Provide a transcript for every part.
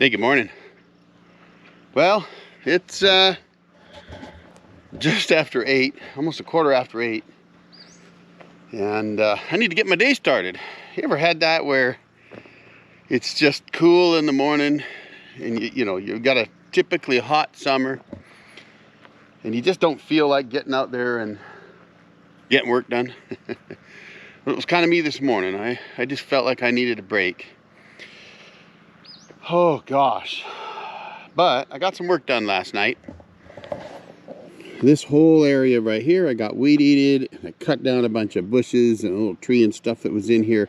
Hey, good morning. Well, it's just after 8, almost a quarter after 8, and I need to get my day started. You ever had that where it's just cool in the morning, and you've got a typically hot summer, and you just don't feel like getting out there and getting work done? Well, it was kind of me this morning. I just felt like I needed a break. Oh gosh. But I got some work done last night. This whole area right here, I got weed eated, and I cut down a bunch of bushes and a little tree and stuff that was in here.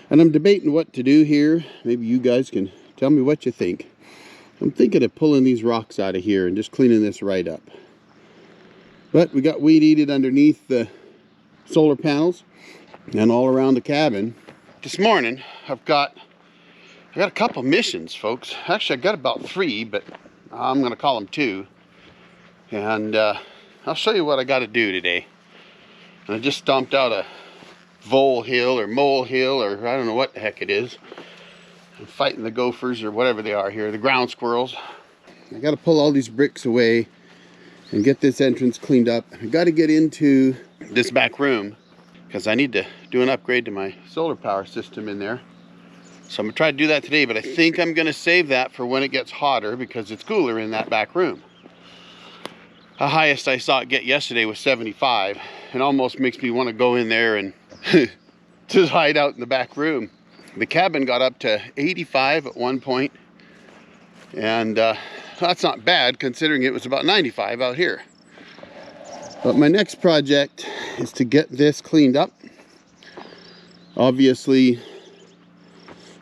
And I'm debating what to do here. Maybe you guys can tell me what you think. I'm thinking of pulling these rocks out of here and just cleaning this right up. But we got weed eated underneath the solar panels and all around the cabin. This morning, I got a couple missions, folks. Actually, I got about 3, but I'm going to call them 2. And I'll show you what I got to do today. And I just stomped out a vole hill or mole hill, or I don't know what the heck it is. I'm fighting the gophers or whatever they are here, the ground squirrels. I got to pull all these bricks away and get this entrance cleaned up. I got to get into this back room because I need to do an upgrade to my solar power system in there. So I'm gonna try to do that today, but I think I'm gonna save that for when it gets hotter because it's cooler in that back room. The highest I saw it get yesterday was 75. It almost makes me want to go in there and just hide out in the back room. The cabin got up to 85 at one point, and that's not bad considering it was about 95 out here. But my next project is to get this cleaned up. Obviously,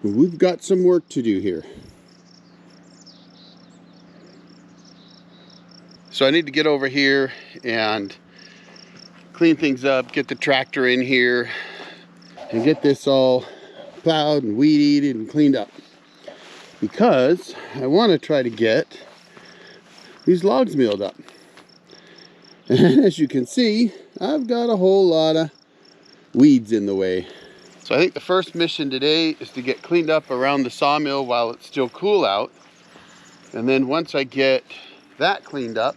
we've got some work to do here. So I need to get over here and clean things up, get the tractor in here, and get this all plowed and weed-eated and cleaned up. Because I want to try to get these logs milled up. And as you can see, I've got a whole lot of weeds in the way. So I think the first mission today is to get cleaned up around the sawmill while it's still cool out. And then once I get that cleaned up,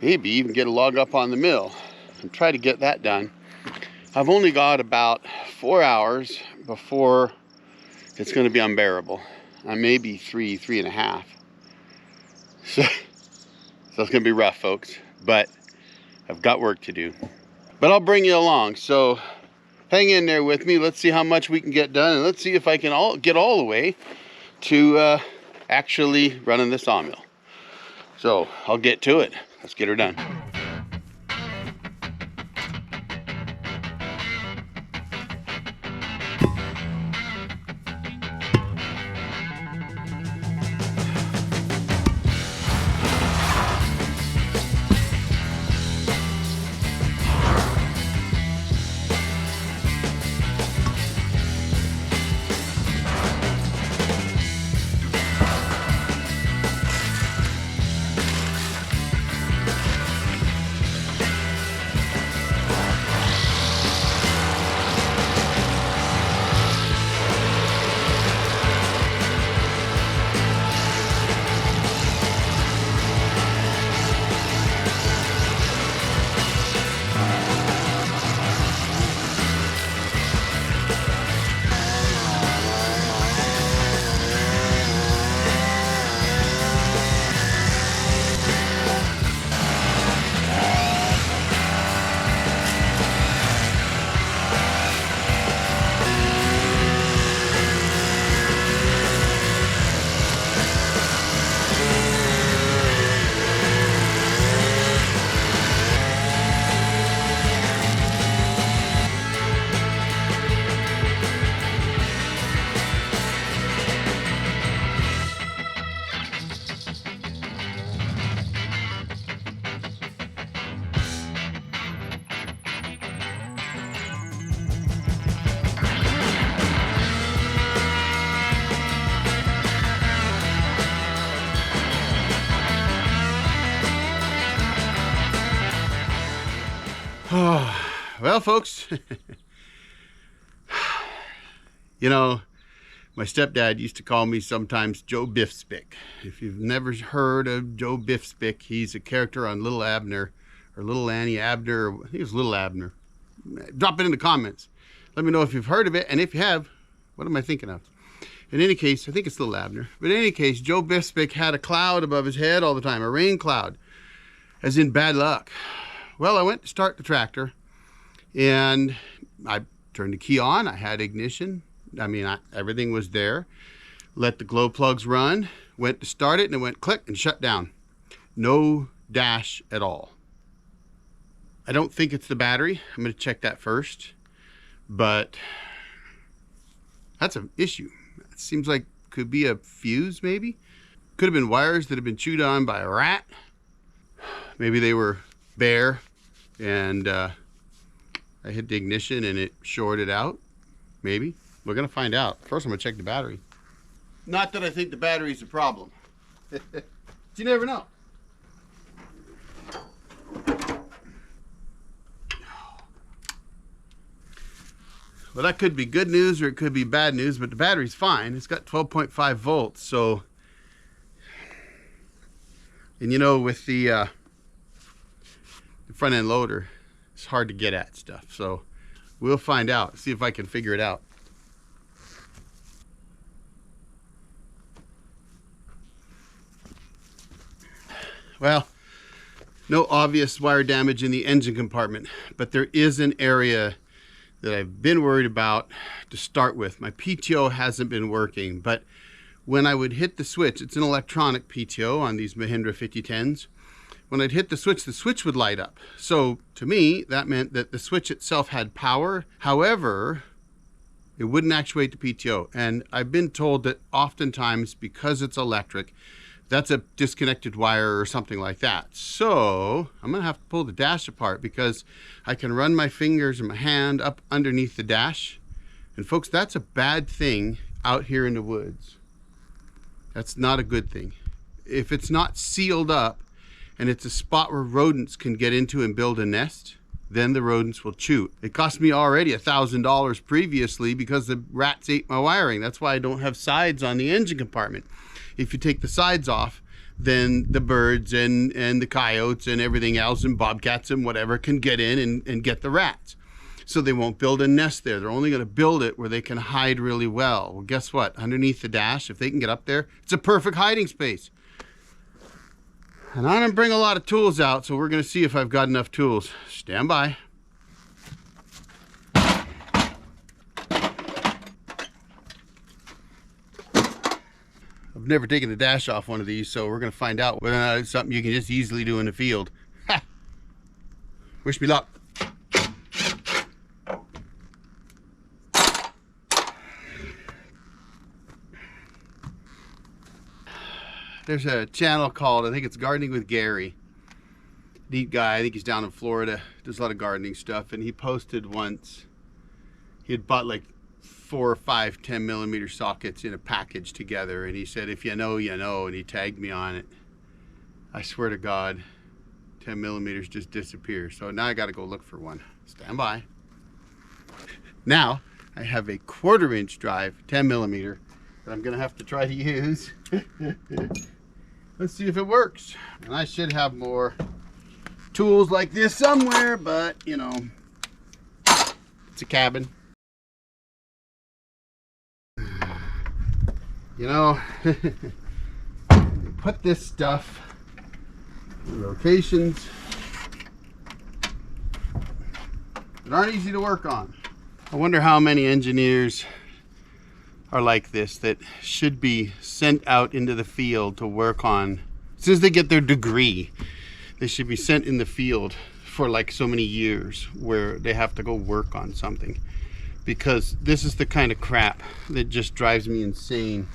maybe even get a log up on the mill and try to get that done. I've only got about 4 hours before it's going to be unbearable. Maybe 3.5. So it's going to be rough, folks. But I've got work to do. But I'll bring you along. So hang in there with me. Let's see how much we can get done, and let's see if I can get all the way to actually running the sawmill. So I'll get to it. Let's get her done. Well, folks, you know, My stepdad used to call me sometimes Joe Biffspick. If you've never heard of Joe Biffspick, he's a character on Little Abner, or Little Annie Abner, I think it was Little Abner. Drop it in the comments. Let me know if you've heard of it, and if you have, what am I thinking of? In any case, I think it's Little Abner. But in any case, Joe Biffspick had a cloud above his head all the time, a rain cloud, as in bad luck. Well, I went to start the tractor, and I turned the key on. I had ignition. Everything was there. Let the glow plugs run, went to start it, and it went click and shut down. No dash at all. I don't think it's the battery. I'm going to check that first. But that's an issue. It seems like could be a fuse, maybe. Could have been wires that have been chewed on by a rat. Maybe they were bare, and I hit the ignition and it shorted out. Maybe. We're gonna find out. First, I'm gonna check the battery. Not that I think the battery's a problem. But you never know. Well, that could be good news or it could be bad news, but the battery's fine. It's got 12.5 volts, so... And you know, with the front end loader, it's hard to get at stuff, so we'll find out. See if I can figure it out. Well, no obvious wire damage in the engine compartment, but there is an area that I've been worried about to start with. My PTO hasn't been working, but when I would hit the switch, it's an electronic PTO on these Mahindra 5010s. When I'd hit the switch would light up. So to me, that meant that the switch itself had power. However, it wouldn't actuate the PTO. And I've been told that oftentimes, because it's electric, that's a disconnected wire or something like that. So I'm gonna have to pull the dash apart because I can run my fingers and my hand up underneath the dash. And folks, that's a bad thing out here in the woods. That's not a good thing. If it's not sealed up and it's a spot where rodents can get into and build a nest, then the rodents will chew. It cost me already $1,000 previously because the rats ate my wiring. That's why I don't have sides on the engine compartment. If you take the sides off, then the birds and the coyotes and everything else and bobcats and whatever can get in and get the rats. So they won't build a nest there. They're only going to build it where they can hide really well. Well, guess what? Underneath the dash, if they can get up there, it's a perfect hiding space. And I didn't bring a lot of tools out, so we're going to see if I've got enough tools. Stand by. I've never taken the dash off one of these, so we're going to find out whether or not it's something you can just easily do in the field. Ha! Wish me luck. There's a channel called, I think it's Gardening with Gary. Neat guy, I think he's down in Florida, does a lot of gardening stuff, and he posted once, he had bought like 4 or 5 10mm sockets in a package together, and he said, if you know, you know, and he tagged me on it. I swear to God, 10mm just disappear. So now I gotta go look for one. Stand by. Now, I have a 1/4" drive, 10mm, that I'm gonna have to try to use. Let's see if it works. And I should have more tools like this somewhere, but you know, it's a cabin. You know, put this stuff in locations that aren't easy to work on. I wonder how many engineers are like this, that should be sent out into the field to work on. As soon as they get their degree, they should be sent in the field for like so many years where they have to go work on something, because this is the kind of crap that just drives me insane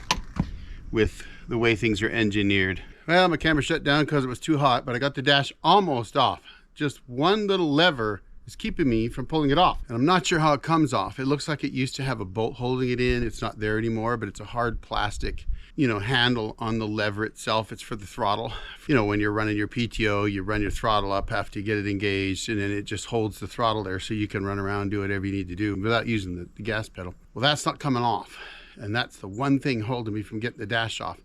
with the way things are engineered. Well, my camera shut down because it was too hot, but I got the dash almost off. Just one little lever is keeping me from pulling it off. And I'm not sure how it comes off. It looks like it used to have a bolt holding it in. It's not there anymore, but it's a hard plastic, you know, handle on the lever itself. It's for the throttle. You know, when you're running your PTO, you run your throttle up after you get it engaged, and then it just holds the throttle there so you can run around and do whatever you need to do without using the gas pedal. Well, that's not coming off. and that's the one thing holding me from getting the dash off.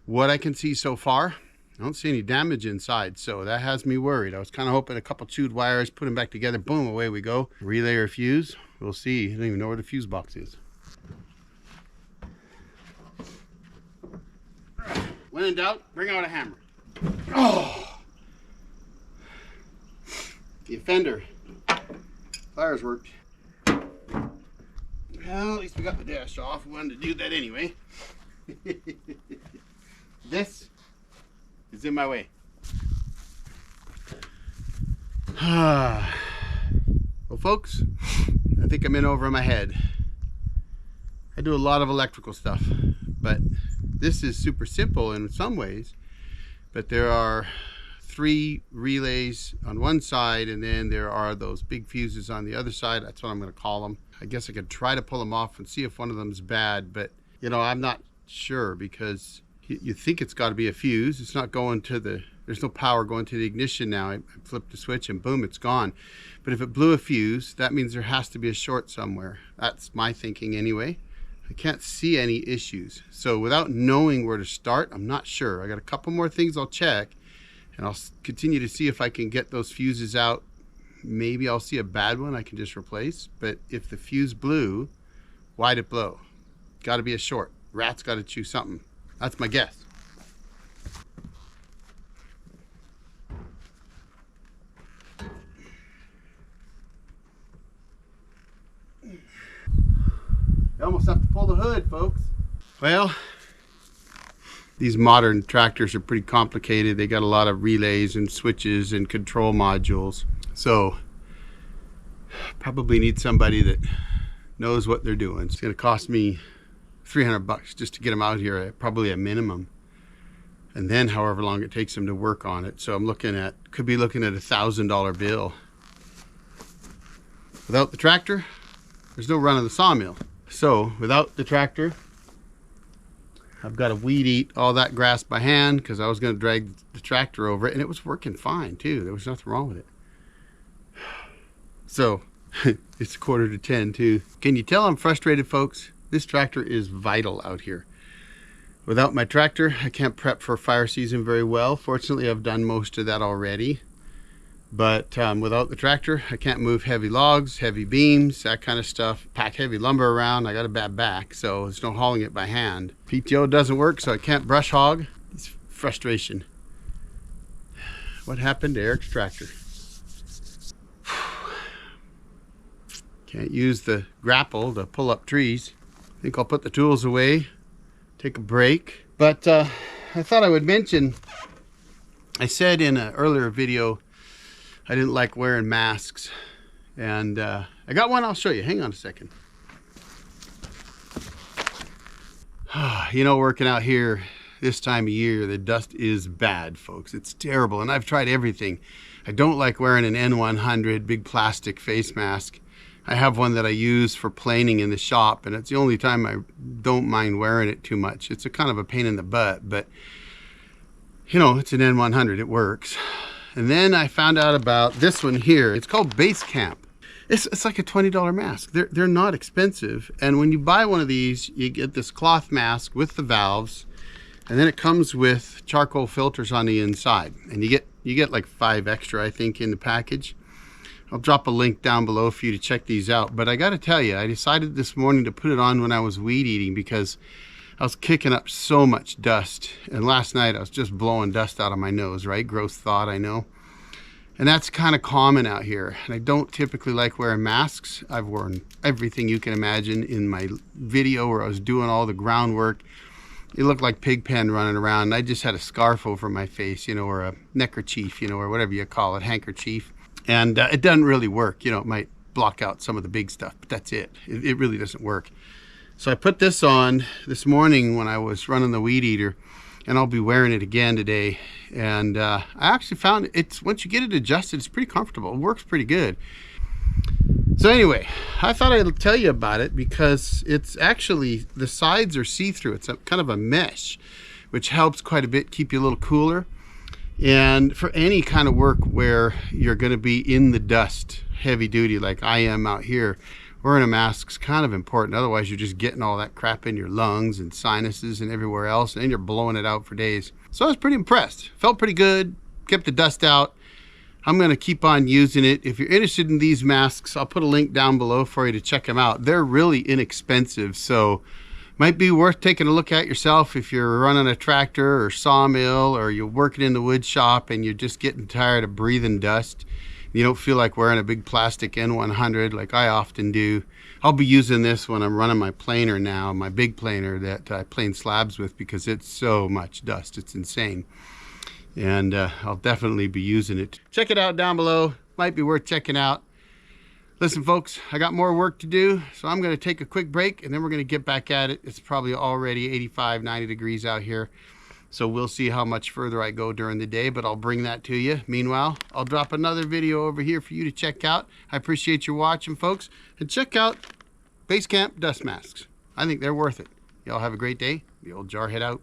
What I can see so far, I don't see any damage inside, so that has me worried. I was kind of hoping a couple chewed wires, put them back together, boom, away we go. Relay or fuse, we'll see. I don't even know where the fuse box is. When in doubt, bring out a hammer. Oh! The offender. Pliers worked. Well, at least we got the dash off. We wanted to do that anyway. This is in my way. Well, folks, I think I'm in over my head. I do a lot of electrical stuff, but this is super simple in some ways. But there are 3 relays on one side, and then there are those big fuses on the other side. That's what I'm going to call them. I guess I could try to pull them off and see if one of them's bad, but you know, I'm not sure, because you think it's got to be a fuse. It's not going to the, there's no power going to the ignition now. I flipped the switch and boom, it's gone. But if it blew a fuse, that means there has to be a short somewhere. That's my thinking anyway. I can't see any issues. So without knowing where to start, I'm not sure. I got a couple more things I'll check, and I'll continue to see if I can get those fuses out. Maybe I'll see a bad one I can just replace. But if the fuse blew, why'd it blow? Got to be a short. Rat's got to chew something. That's my guess. You almost have to pull the hood, folks. Well, these modern tractors are pretty complicated. They got a lot of relays and switches and control modules. So probably need somebody that knows what they're doing. It's going to cost me $300 just to get them out here, probably a minimum. And then however long it takes them to work on it. So I'm looking at, could be looking at $1,000 bill. Without the tractor, there's no run of the sawmill. So without the tractor, I've got to weed eat all that grass by hand, because I was going to drag the tractor over it, and it was working fine too. There was nothing wrong with it. So it's 9:45 too. Can you tell I'm frustrated, folks? This tractor is vital out here. Without my tractor, I can't prep for fire season very well. Fortunately, I've done most of that already. But without the tractor, I can't move heavy logs, heavy beams, that kind of stuff. Pack heavy lumber around. I got a bad back, so there's no hauling it by hand. PTO doesn't work, so I can't brush hog. It's frustration. What happened to Eric's tractor? Can't use the grapple to pull up trees. I think I'll put the tools away, take a break. But I thought I would mention, I said in an earlier video, I didn't like wearing masks. And I got one I'll show you. Hang on a second. You know, working out here this time of year, the dust is bad, folks. It's terrible. And I've tried everything. I don't like wearing an N100 big plastic face mask. I have one that I use for planing in the shop, and it's the only time I don't mind wearing it too much. It's a kind of a pain in the butt, but you know, it's an N100, it works. And then I found out about this one here. It's called Base Camp. It's like a $20 mask. They're not expensive. And when you buy one of these, you get this cloth mask with the valves, and then it comes with charcoal filters on the inside. And you get like 5 extra, I think, in the package. I'll drop a link down below for you to check these out. But I got to tell you, I decided this morning to put it on when I was weed eating, because I was kicking up so much dust. And last night I was just blowing dust out of my nose, right? Gross thought, I know. And that's kind of common out here. And I don't typically like wearing masks. I've worn everything you can imagine in my video where I was doing all the groundwork. It looked like Pigpen running around. And I just had a scarf over my face, you know, or a neckerchief, you know, or whatever you call it, handkerchief. And it doesn't really work. You know, it might block out some of the big stuff, but that's it. It really doesn't work. So I put this on this morning when I was running the weed eater, and I'll be wearing it again today. And I actually found it's, once you get it adjusted, it's pretty comfortable. It works pretty good. So anyway, I thought I'd tell you about it because it's actually, the sides are see-through. It's a kind of a mesh, which helps quite a bit keep you a little cooler. And for any kind of work where you're going to be in the dust, heavy duty like I am out here, wearing a mask's kind of important. Otherwise, you're just getting all that crap in your lungs and sinuses and everywhere else, and you're blowing it out for days. So I was pretty impressed. Felt pretty good, kept the dust out. I'm going to keep on using it. If you're interested in these masks, I'll put a link down below for you to check them out. They're really inexpensive, so might be worth taking a look at yourself if you're running a tractor or sawmill, or you're working in the wood shop and you're just getting tired of breathing dust. You don't feel like wearing a big plastic N100 like I often do. I'll be using this when I'm running my planer now, my big planer that I plane slabs with, because it's so much dust. It's insane. And I'll definitely be using it. Check it out down below. Might be worth checking out. Listen, folks, I got more work to do, so I'm going to take a quick break, and then we're going to get back at it. It's probably already 85, 90 degrees out here, so we'll see how much further I go during the day, but I'll bring that to you. Meanwhile, I'll drop another video over here for you to check out. I appreciate your watching, folks, and check out Basecamp dust masks. I think they're worth it. Y'all have a great day. The old Jarhead out.